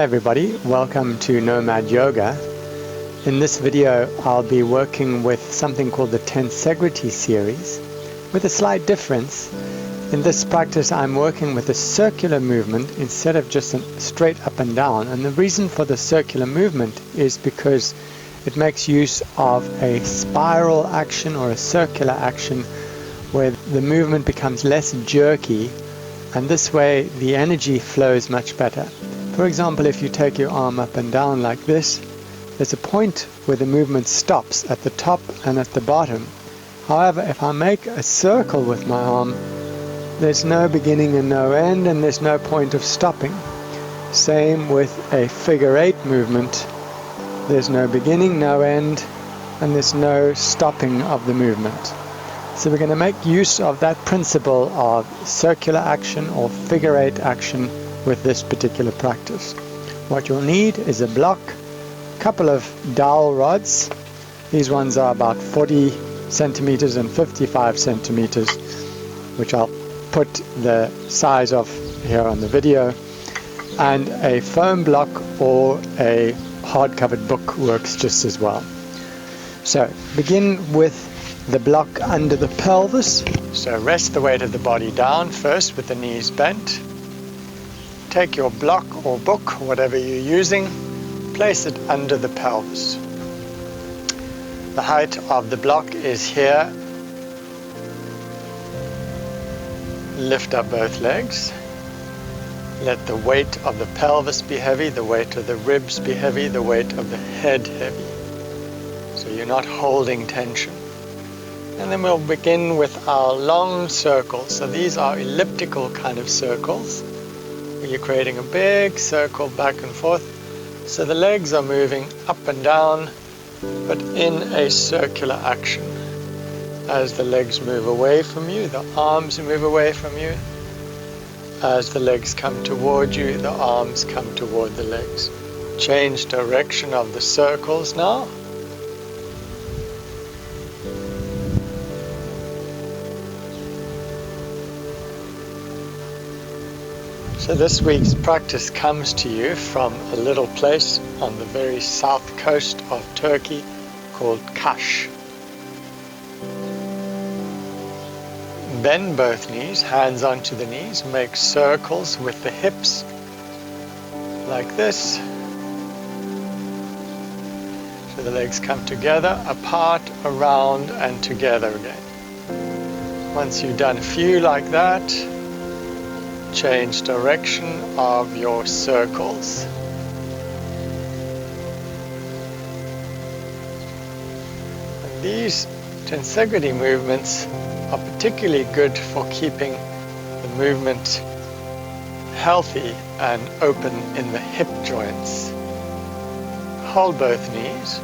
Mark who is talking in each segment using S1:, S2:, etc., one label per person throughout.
S1: everybody, welcome to Nomad Yoga. In this video I'll be working with something called the Tensegrity series with a slight difference. In this practice I'm working with a circular movement instead of just a straight up and down, and the reason for the circular movement is because it makes use of a spiral action or a circular action where the movement becomes less jerky, and this way the energy flows much better. For example, if you take your arm up and down like this, there's a point where the movement stops at the top and at the bottom. However, if I make a circle with my arm, there's no beginning and no end, and there's no point of stopping. Same with a figure eight movement. There's no beginning, no end, and there's no stopping of the movement. So we're going to make use of that principle of circular action or figure eight action with this particular practice. What you'll need is a block, a couple of dowel rods. These ones are about 40 centimeters and 55 centimeters, which I'll put the size of here on the video, and a foam block or a hard-covered book works just as well. So begin with the block under the pelvis. So rest the weight of the body down first with the knees bent. Take your block or book, whatever you're using, place it under the pelvis. The height of the block is here. Lift up both legs. Let the weight of the pelvis be heavy, the weight of the ribs be heavy, the weight of the head heavy. So you're not holding tension. And then we'll begin with our long circles. So these are elliptical kind of circles, where you're creating a big circle back and forth. So the legs are moving up and down, but in a circular action. As the legs move away from you, the arms move away from you. As the legs come toward you, the arms come toward the legs. Change direction of the circles now. So this week's practice comes to you from a little place on the very south coast of Turkey called Kaş. Bend both knees, hands onto the knees, make circles with the hips like this. So the legs come together, apart, around, and together again. Once you've done a few like that, change direction of your circles. And these Tensegrity movements are particularly good for keeping the movement healthy and open in the hip joints. Hold both knees.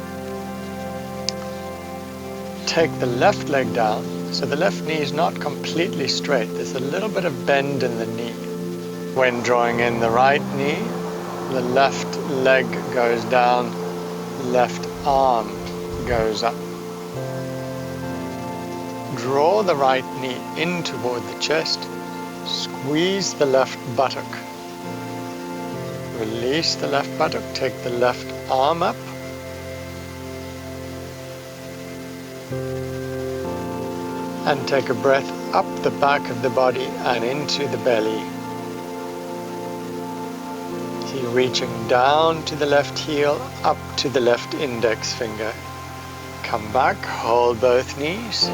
S1: Take the left leg down. So the left knee is not completely straight. There's a little bit of bend in the knee. When drawing in the right knee, the left leg goes down, left arm goes up. Draw the right knee in toward the chest. Squeeze the left buttock. Release the left buttock. Take the left arm up. And take a breath up the back of the body and into the belly. See, reaching down to the left heel, up to the left index finger. Come back, hold both knees.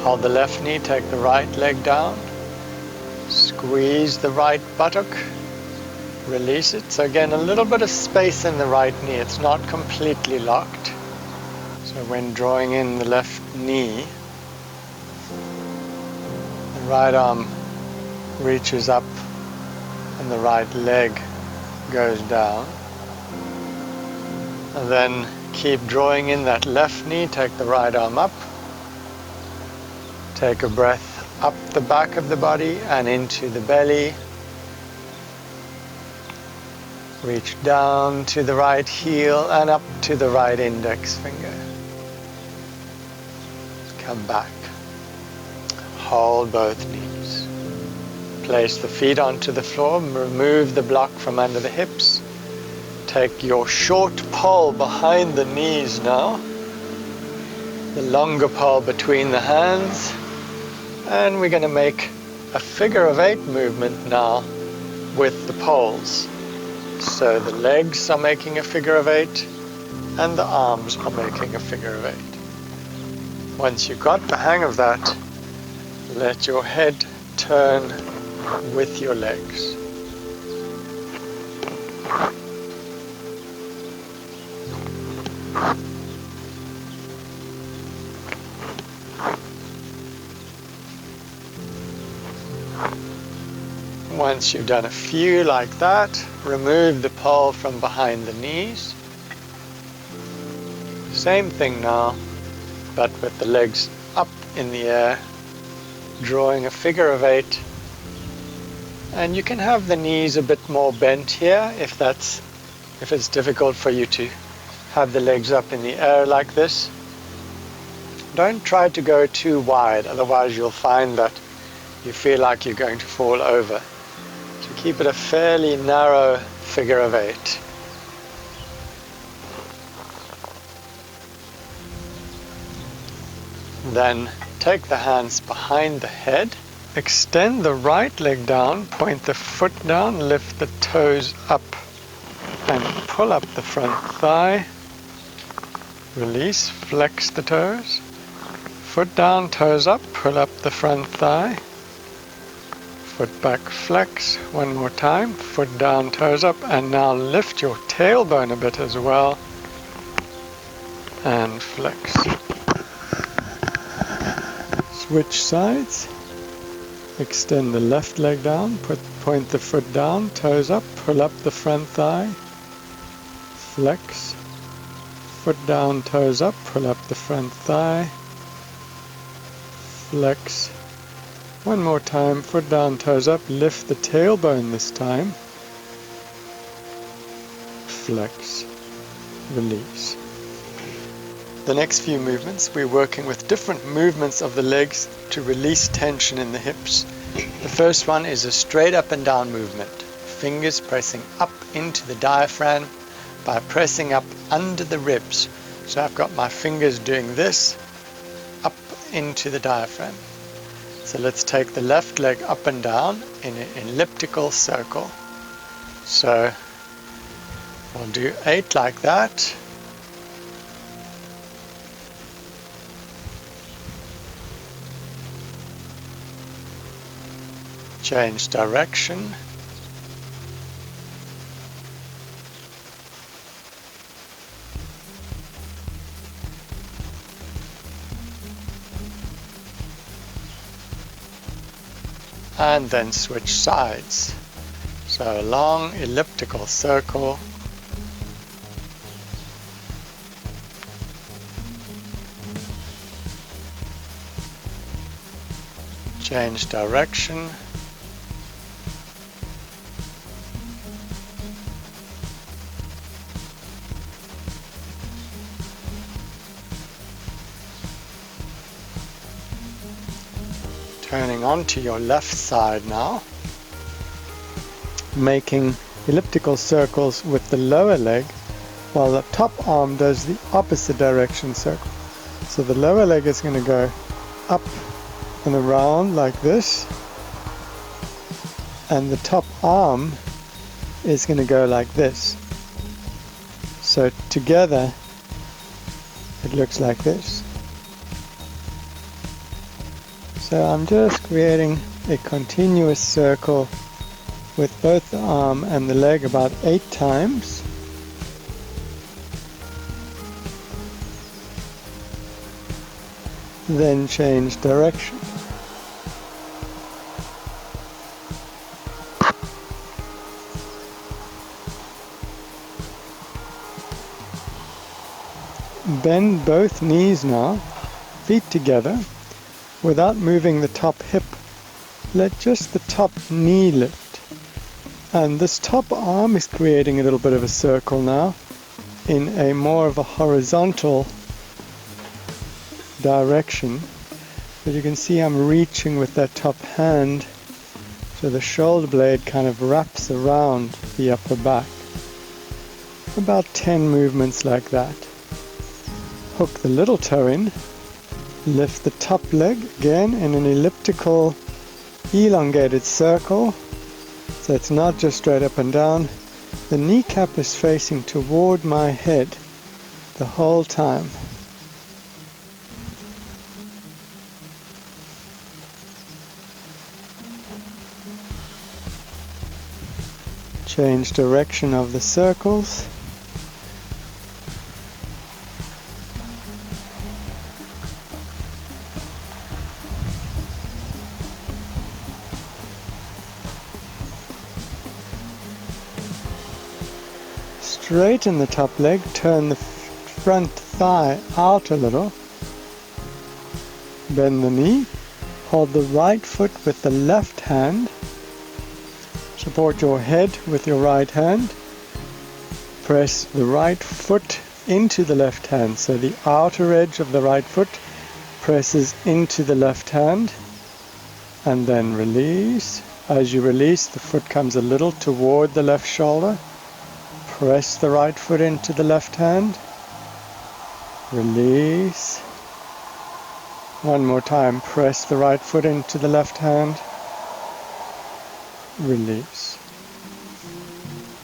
S1: Hold the left knee, take the right leg down. Squeeze the right buttock. Release it. So again, a little bit of space in the right knee. It's not completely locked. So when drawing in the left knee, the right arm reaches up and the right leg goes down. And then keep drawing in that left knee, take the right arm up. Take a breath up the back of the body and into the belly. Reach down to the right heel and up to the right index finger. Come back. Hold both knees. Place the feet onto the floor, remove the block from under the hips. Take your short pole behind the knees now, the longer pole between the hands, and we're going to make a figure of 8 movement now with the poles. So the legs are making a figure of 8 and the arms are making a figure of 8. Once you've got the hang of that, let your head turn with your legs. Once you've done a few like that, remove the pole from behind the knees. Same thing now, but with the legs up in the air, drawing a figure of 8. And you can have the knees a bit more bent here if it's difficult for you to have the legs up in the air like this. Don't try to go too wide, otherwise you'll find that you feel like you're going to fall over. So keep it a fairly narrow figure of 8. Then take the hands behind the head, extend the right leg down, point the foot down, lift the toes up and pull up the front thigh. Release, flex the toes. Foot down, toes up, pull up the front thigh. Foot back, flex. One more time. Foot down, toes up, and now lift your tailbone a bit as well. And flex. Switch sides. Extend the left leg down, point the foot down, toes up, pull up the front thigh. Flex. Foot down, toes up, pull up the front thigh. Flex. One more time, foot down, toes up, lift the tailbone this time. Flex. Release. The next few movements, we're working with different movements of the legs to release tension in the hips. The first one is a straight up and down movement. Fingers pressing up into the diaphragm by pressing up under the ribs. So I've got my fingers doing this, up into the diaphragm. So let's take the left leg up and down in an elliptical circle. So we'll do 8 like that. Change direction. And then switch sides. So a long elliptical circle. Change direction. Turning onto your left side now, making elliptical circles with the lower leg while the top arm does the opposite direction circle. So the lower leg is going to go up and around like this, and the top arm is going to go like this. So together it looks like this. So I'm just creating a continuous circle with both the arm and the leg about 8 times. Then change direction. Bend both knees now, feet together. Without moving the top hip, let just the top knee lift. And this top arm is creating a little bit of a circle now in a more of a horizontal direction. But you can see I'm reaching with that top hand, so the shoulder blade kind of wraps around the upper back. About 10 movements like that. Hook the little toe in, lift the top leg again in an elliptical, elongated circle, so it's not just straight up and down. The kneecap is facing toward my head the whole time. Change direction of the circles. Straighten the top leg, turn the front thigh out a little, bend the knee, hold the right foot with the left hand, support your head with your right hand, press the right foot into the left hand, so the outer edge of the right foot presses into the left hand, and then release. As you release, the foot comes a little toward the left shoulder. Press the right foot into the left hand. Release. One more time. Press the right foot into the left hand. Release.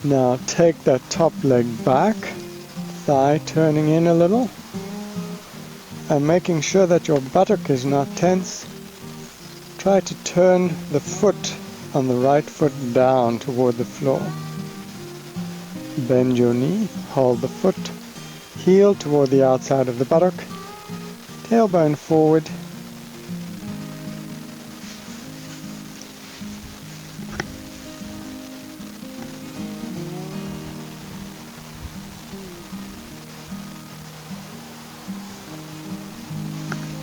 S1: Now take that top leg back, thigh turning in a little, and making sure that your buttock is not tense. Try to turn the foot on the right foot down toward the floor. Bend your knee, hold the foot, heel toward the outside of the buttock, tailbone forward.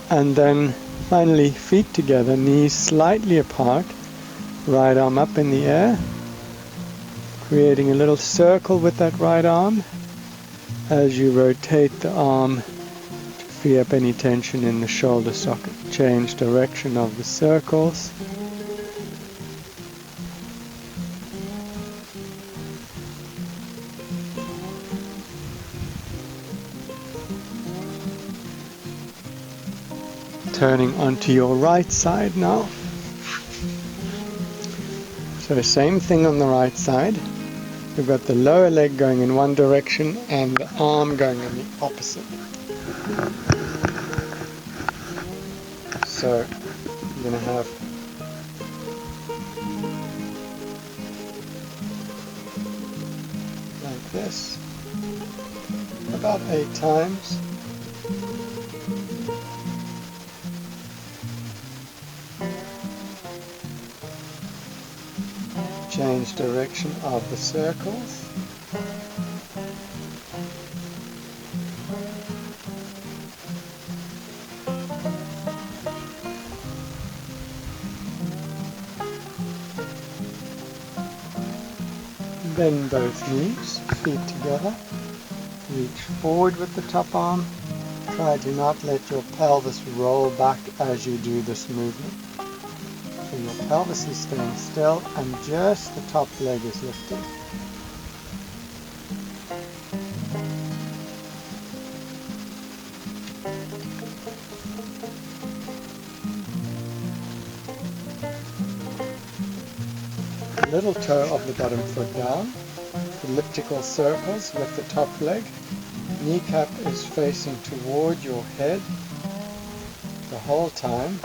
S1: And then finally feet together, knees slightly apart, right arm up in the air, creating a little circle with that right arm as you rotate the arm to free up any tension in the shoulder socket. Change direction of the circles. Turning onto your right side now. So same thing on the right side. We've got the lower leg going in one direction and the arm going in the opposite. So you're going to have like this about 8 times. Change direction of the circles. Bend both knees, feet together. Reach forward with the top arm. Try to not let your pelvis roll back as you do this movement. So your pelvis is staying still and just the top leg is lifting. Little toe of the bottom foot down, elliptical circles with the top leg. Kneecap is facing toward your head the whole time.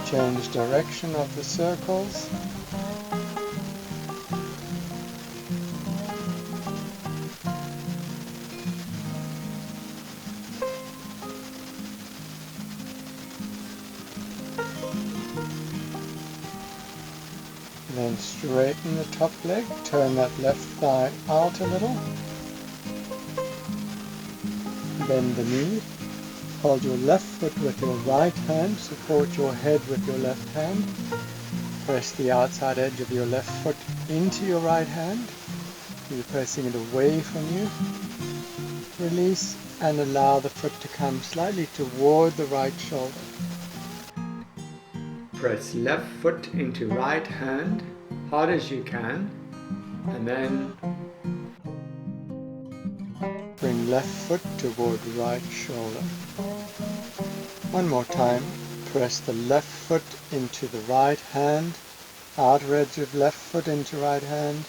S1: Change direction of the circles. Then straighten the top leg, turn that left thigh out a little. Bend the knee. Hold your left foot with your right hand, support your head with your left hand. Press the outside edge of your left foot into your right hand. You're pressing it away from you. Release and allow the foot to come slightly toward the right shoulder. Press left foot into right hand, hard as you can, and then bring left foot toward right shoulder. One more time, press the left foot into the right hand, outer edge of left foot into right hand,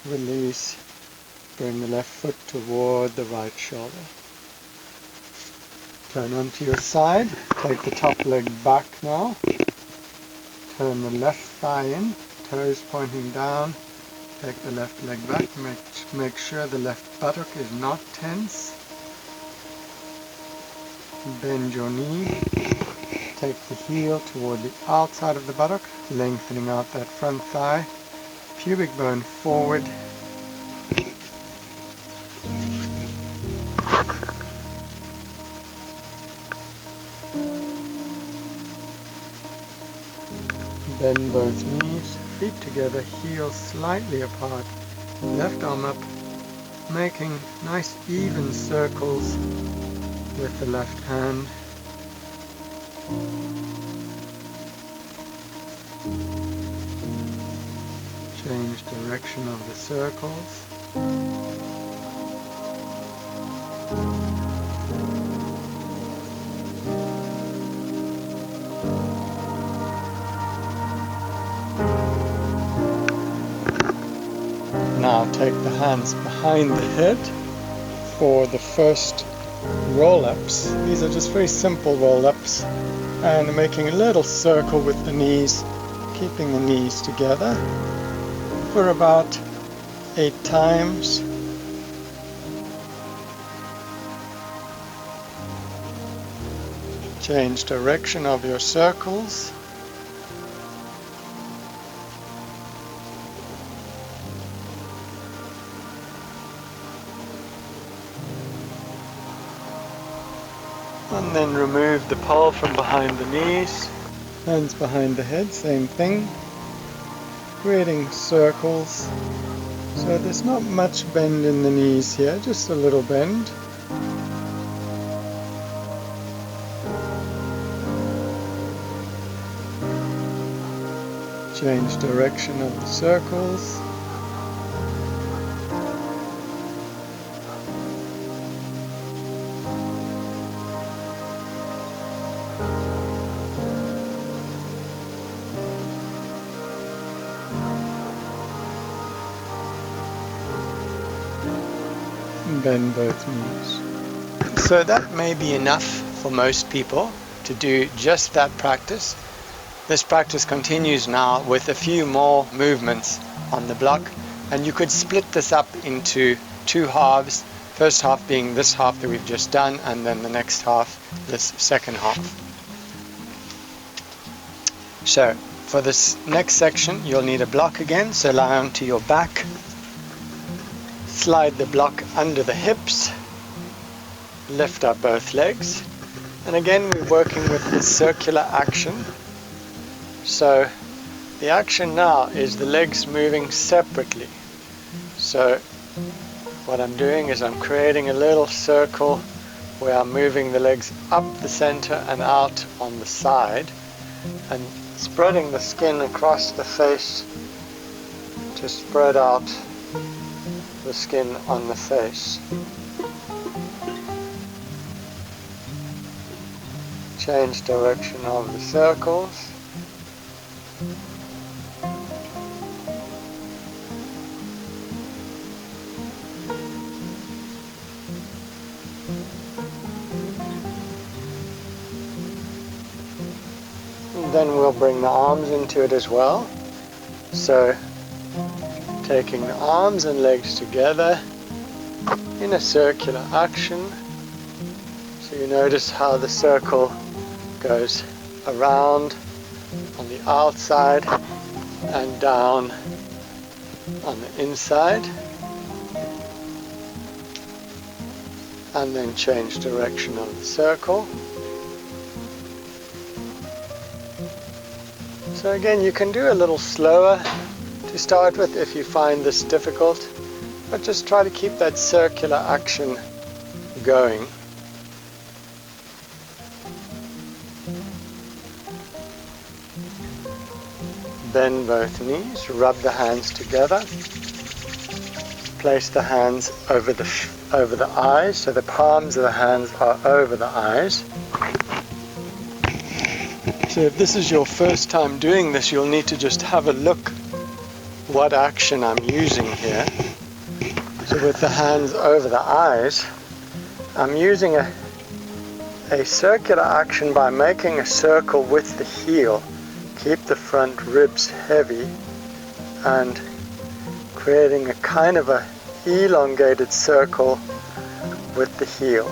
S1: release, bring the left foot toward the right shoulder. Turn onto your side, take the top leg back now, turn the left thigh in, toes pointing down, take the left leg back, make sure the left buttock is not tense, bend your knee, take the heel toward the outside of the buttock, lengthening out that front thigh, pubic bone forward, bend both knees, feet together, heels slightly apart, left arm up, making nice even circles with the left hand. Change direction of the circles. Now take the hands behind the head for the first roll-ups. These are just very simple roll-ups, and making a little circle with the knees, keeping the knees together for about 8 times. Change direction of your circles. And then remove the pole from behind the knees. Hands behind the head, same thing. Creating circles. So there's not much bend in the knees here, just a little bend. Change direction of the circles. Bend both knees. So that may be enough for most people to do just that practice. This practice continues now with a few more movements on the block, and you could split this up into 2 halves. First half being this half that we've just done, and then the next half, this second half. So for this next section you'll need a block again, so lie onto your back. Slide the block under the hips, lift up both legs, and again we're working with the circular action. So the action now is the legs moving separately. So what I'm doing is I'm creating a little circle where I'm moving the legs up the center and out on the side, and spreading the skin across the face to spread out the skin on the face. Change direction of the circles. And then we'll bring the arms into it as well. So taking the arms and legs together in a circular action. So you notice how the circle goes around on the outside and down on the inside. And then change direction of the circle. So again, you can do a little slower to start with if you find this difficult, but just try to keep that circular action going. Bend both knees, rub the hands together. Place the hands over the eyes, so the palms of the hands are over the eyes. So if this is your first time doing this, you'll need to just have a look what action I'm using here. So with the hands over the eyes, I'm using a circular action by making a circle with the heel. Keep the front ribs heavy and creating a kind of a elongated circle with the heel.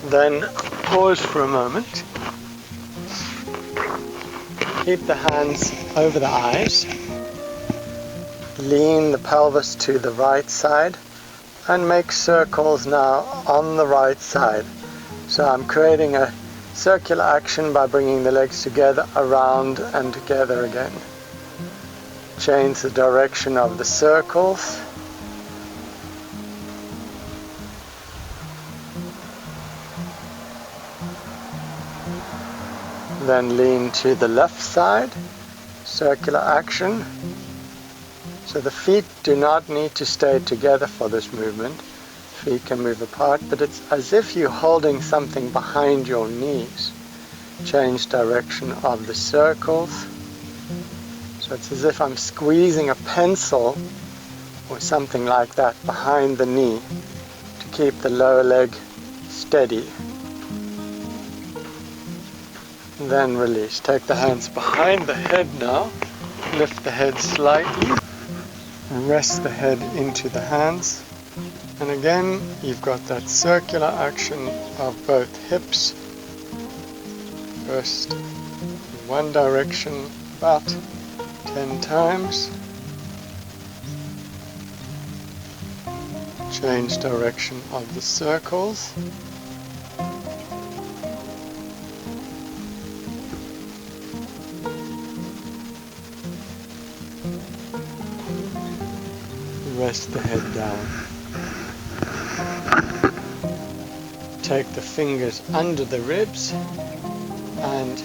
S1: Then pause for a moment. Keep the hands over the eyes. Lean the pelvis to the right side and make circles now on the right side. So I'm creating a circular action by bringing the legs together, around and together again. Change the direction of the circles. Then lean to the left side, circular action. So the feet do not need to stay together for this movement. Feet can move apart, but it's as if you're holding something behind your knees. Change direction of the circles. So it's as if I'm squeezing a pencil or something like that behind the knee to keep the lower leg steady. Then release. Take the hands behind the head now. Lift the head slightly. Rest the head into the hands. And again, you've got that circular action of both hips. First, in one direction about 10 times. Change direction of the circles. Rest the head down. Take the fingers under the ribs and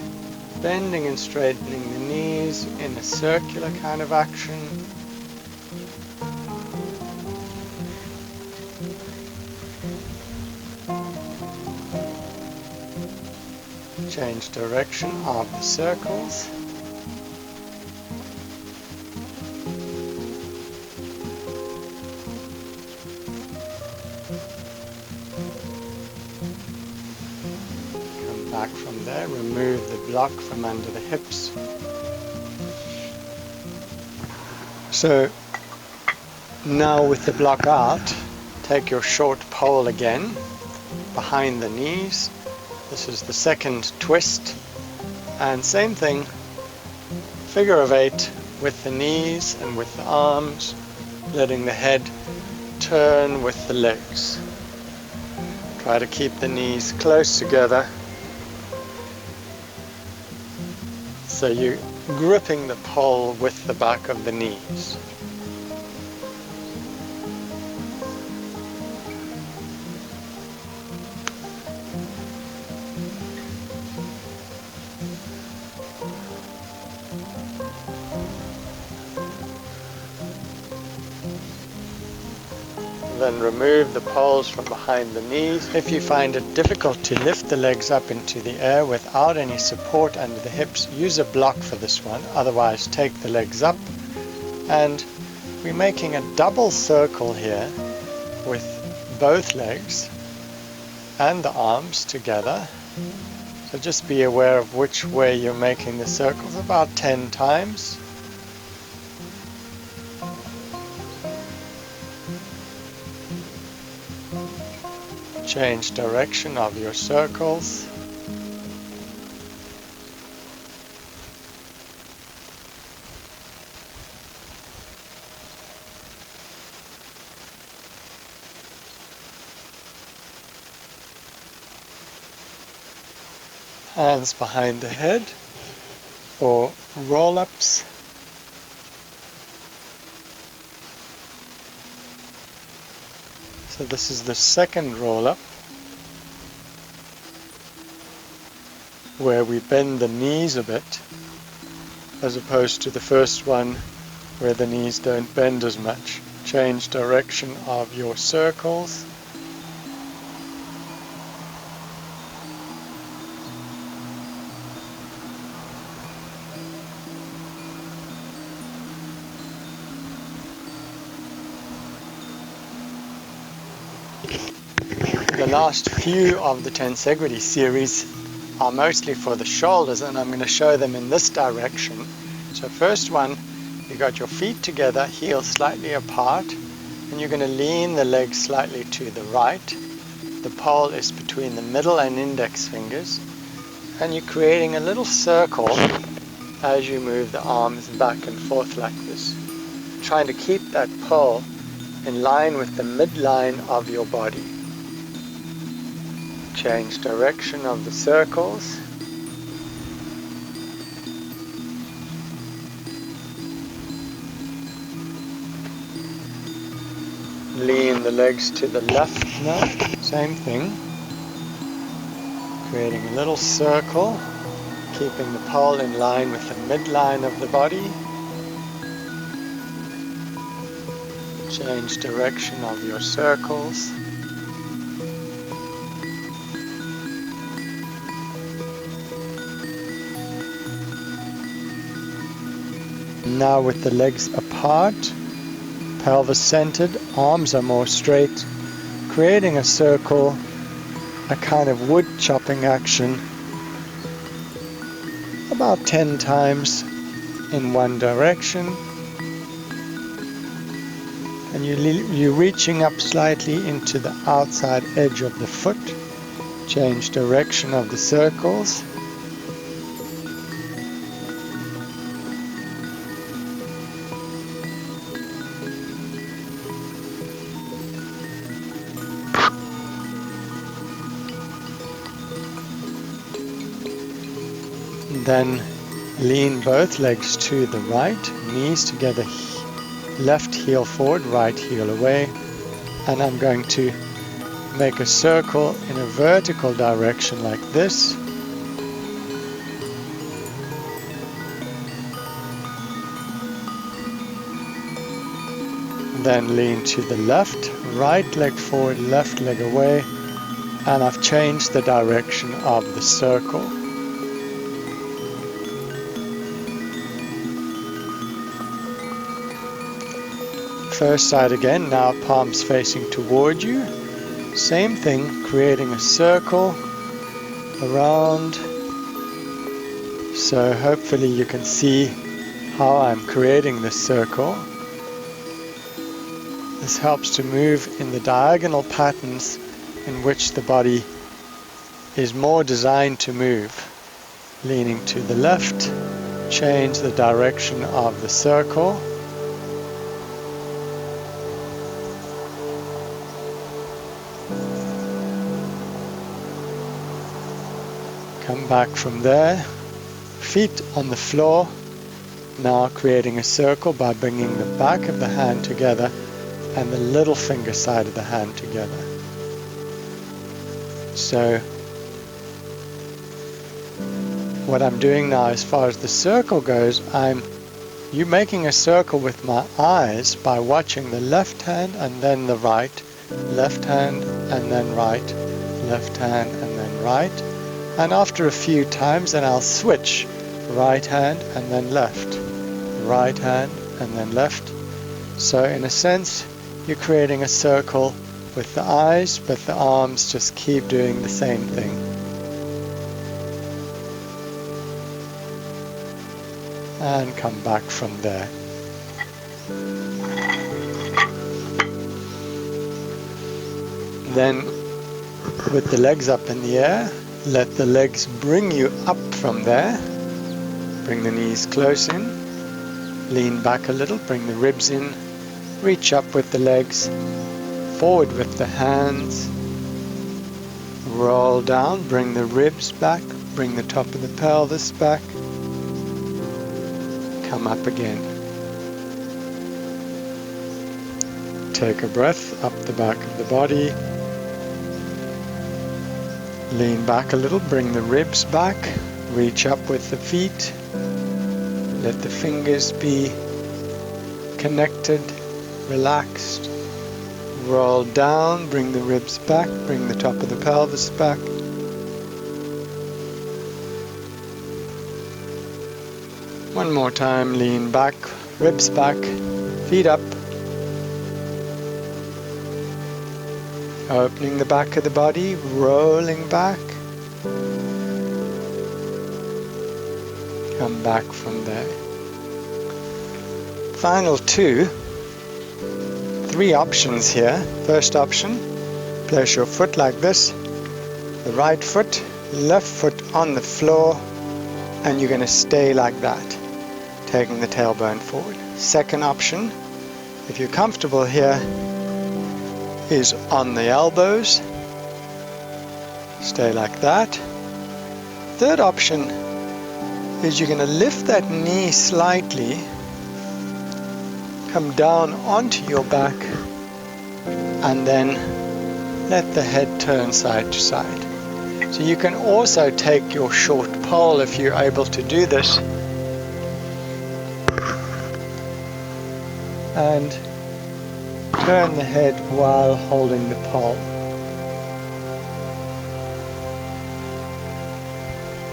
S1: bending and straightening the knees in a circular kind of action. Change direction of the circles. Back from there, remove the block from under the hips. So now with the block out, take your short pole again behind the knees. This is the second twist, and same thing, figure of 8 with the knees and with the arms, letting the head turn with the legs. Try to keep the knees close together. So you're gripping the pole with the back of the knees. Then remove the poles from behind the knees. If you find it difficult to lift the legs up into the air without any support under the hips, use a block for this one. Otherwise, take the legs up. And we're making a double circle here with both legs and the arms together. So just be aware of which way you're making the circles, about 10 times. Change direction of your circles. Hands behind the head or roll-ups. So this is the second roll-up, where we bend the knees a bit, as opposed to the first one where the knees don't bend as much. Change direction of your circles. The last few of the Tensegrity series are mostly for the shoulders, and I'm going to show them in this direction. So first one, you got your feet together, heels slightly apart, and you're going to lean the legs slightly to the right. The pole is between the middle and index fingers, and you're creating a little circle as you move the arms back and forth like this, trying to keep that pole in line with the midline of your body. Change direction of the circles. Lean the legs to the left now. Same thing. Creating a little circle, keeping the pole in line with the midline of the body. Change direction of your circles. Now with the legs apart, pelvis centered, arms are more straight, creating a circle, a kind of wood chopping action, about 10 times in one direction. And you're reaching up slightly into the outside edge of the foot. Change direction of the circles. Then lean both legs to the right, knees together, left heel forward, right heel away, and I'm going to make a circle in a vertical direction like this. Then lean to the left, right leg forward, left leg away, and I've changed the direction of the circle. First side again, now palms facing toward you. Same thing, creating a circle around. So hopefully you can see how I'm creating this circle. This helps to move in the diagonal patterns in which the body is more designed to move. Leaning to the left, change the direction of the circle. Come back from there, feet on the floor, now creating a circle by bringing the back of the hand together and the little finger side of the hand together. So what I'm doing now as far as the circle goes, you're making a circle with my eyes by watching the left hand and then the right, left hand and then right, left hand and then right. And after a few times, then I'll switch right hand and then left, right hand and then left. So in a sense, you're creating a circle with the eyes, but the arms just keep doing the same thing. And come back from there. Then with the legs up in the air, let the legs bring you up from there. Bring the knees close in. Lean back a little, bring the ribs in. Reach up with the legs. Forward with the hands. Roll down, bring the ribs back. Bring the top of the pelvis back. Come up again. Take a breath up the back of the body. Lean back a little, bring the ribs back, reach up with the feet. Let the fingers be connected, relaxed. Roll down, bring the ribs back, bring the top of the pelvis back. One more time, lean back, ribs back, feet up. Opening the back of the body, rolling back. Come back from there. Final three options here. First option, place your foot like this. The right foot, left foot on the floor, and you're going to stay like that, taking the tailbone forward. Second option, if you're comfortable here, is on the elbows. Stay like that. Third option is you're going to lift that knee slightly, come down onto your back, and then let the head turn side to side. So you can also take your short pole if you're able to do this, and turn the head while holding the pole.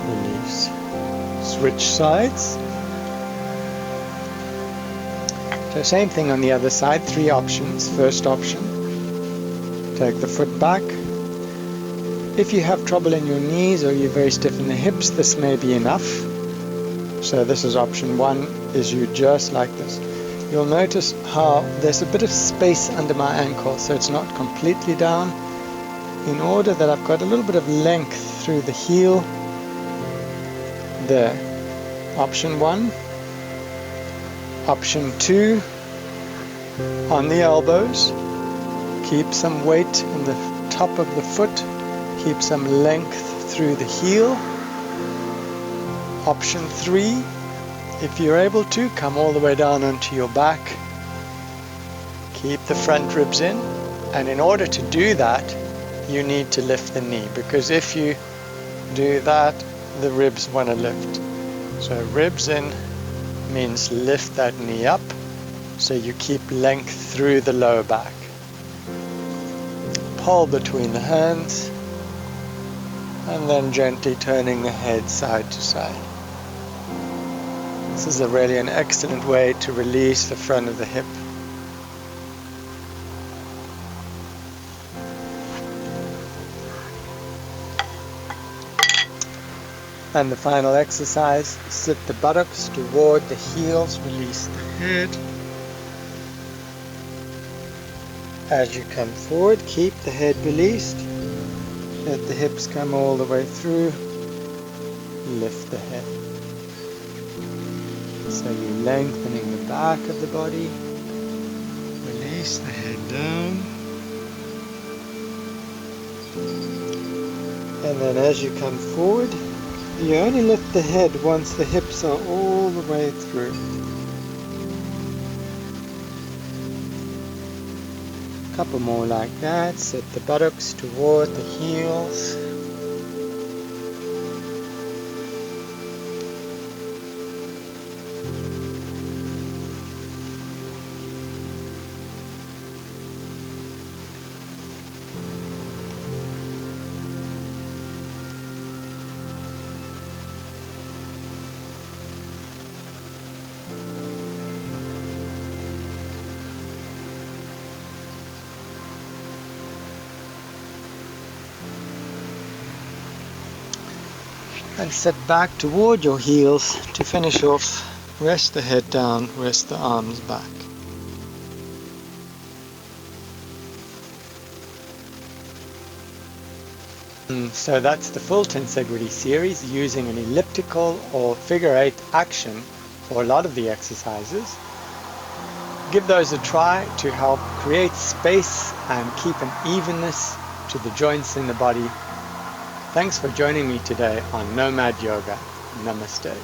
S1: Release. Switch sides. So same thing on the other side, three options. First option, take the foot back. If you have trouble in your knees or you're very stiff in the hips, this may be enough. So this is option one, is you just like this. You'll notice how there's a bit of space under my ankle, so it's not completely down, in order that I've got a little bit of length through the heel. There. Option one. Option two, on the elbows, keep some weight in the top of the foot, keep some length through the heel. Option three, if you're able to, come all the way down onto your back, keep the front ribs in, and in order to do that, you need to lift the knee, because if you do that, the ribs want to lift. So ribs in means lift that knee up, so you keep length through the lower back. Pull between the hands, and then gently turning the head side to side. This is really an excellent way to release the front of the hip. And the final exercise, sit the buttocks toward the heels, release the head. As you come forward, keep the head released. Let the hips come all the way through. Lift the head. So you're lengthening the back of the body. Release the head down. And then as you come forward, you only lift the head once the hips are all the way through. A couple more like that. Set the buttocks toward the heels. And sit back toward your heels to finish off. Rest the head down, rest the arms back. So that's the full Tensegrity series, using an elliptical or figure 8 action for a lot of the exercises. Give those a try to help create space and keep an evenness to the joints in the body. Thanks for joining me today on Nomad Yoga. Namaste.